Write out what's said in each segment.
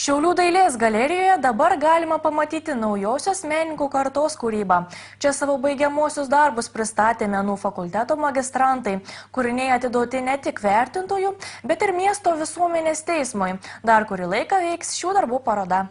Šiaulių dailės galerijoje dabar galima pamatyti naujosios menininkų kartos kūrybą. Čia savo baigiamuosius darbus pristatė menų fakulteto magistrantai. Kūriniai atiduoti ne tik vertintojų, bet ir miesto visuomenės teismui. Dar kurį laiką veiks šių darbų paroda.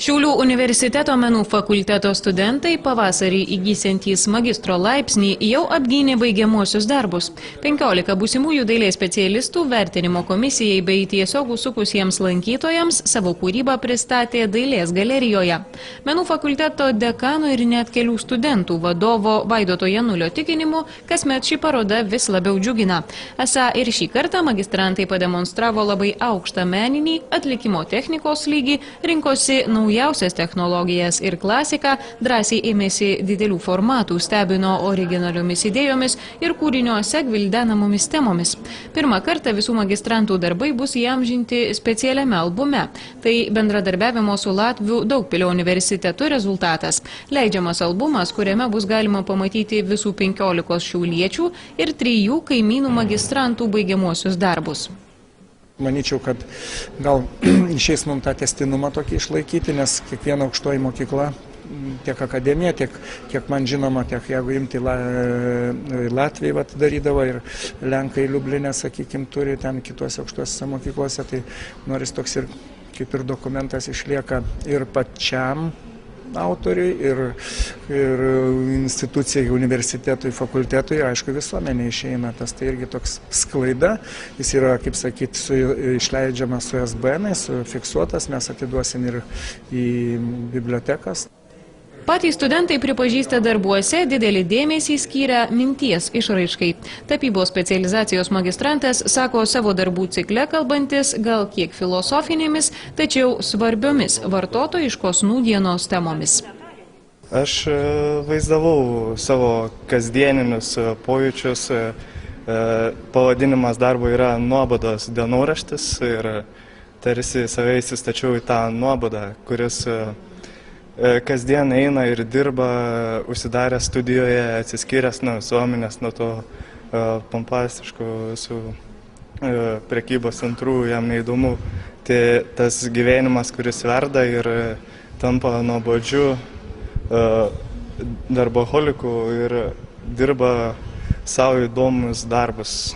Šiaulių universiteto menų fakulteto studentai pavasarį įgysiantys magistro laipsnį jau apgynė baigiamuosius darbus. 15 būsimųjų dailės specialistų vertinimo komisijai bei tiesiog užsukusiems lankytojams savo kūrybą pristatė dailės galerijoje. Menų fakulteto dekano ir net kelių studentų vadovo Vaidoto Janulio tikinimu, kasmet ši paroda vis labiau džiugina. Esą ir šį kartą magistrantai pademonstravo labai aukštą meninį atlikimo technikos lygį, rinkosi naujausias technologijas ir klasiką, drąsiai ėmėsi didelių formatų, stebino originaliomis idėjomis ir kūriniuose gvildenamomis temomis. Pirmą kartą visų magistrantų darbai bus įamžinti specialiame albume. Tai bendradarbiavimo su Latvių Daugpilio universitetu rezultatas. Leidžiamas albumas, kuriame bus galima pamatyti visų 15 šiauliečių ir 3 kaimynų magistrantų baigiamuosius darbus. Manyčiau, kad gal išeis mums tą testinumą tokį išlaikyti, nes kiekviena aukštoji mokykla, tiek akademija, tiek, kiek man žinoma, tiek jeigu imti Latvijai darydavo ir Lenkai Liublinė, sakykime, turi ten kitose aukštose mokyklose, tai noris toks ir kaip ir dokumentas išlieka ir pačiam autoriui, ir institucijai, universitetui, fakultetui, aišku, visuomenė išeina. Tas tai irgi toks sklaida. Jis yra, kaip sakyti, išleidžiamas su SBN, fiksuotas, mes atiduosim ir į bibliotekas. Patys studentai pripažįsta darbuose didelį dėmesį skyrę minties išraiškai. Tapybos specializacijos magistrantas sako savo darbų cikle kalbantis gal kiek filosofinėmis, tačiau svarbiomis vartotojiškos nūdienos temomis. Aš vaizdavau savo kasdieninius pojūčius. Pavadinimas darbo yra nuobodos dienoraštis ir tarsi save įsistačiau į tą nuobodą, kuris kasdien eina ir dirba užsidarę studijoje, atsiskyręs nuo visuomenės, nuo to pompastiško su prekybos centrų, jam neįdomu. Tai tas gyvenimas, kuris verda ir tampa nuobodžiu darboholiku ir dirba savo įdomus darbus.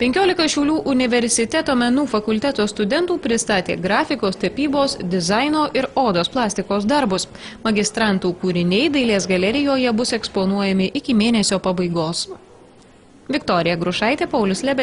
15 Šiaulių universiteto menų fakulteto studentų pristatė grafikos, tapybos, dizaino ir odos plastikos darbus. Magistrantų kūriniai dailės galerijoje bus eksponuojami iki mėnesio pabaigos. Viktorija Grušaitė, Paulius Lebedis.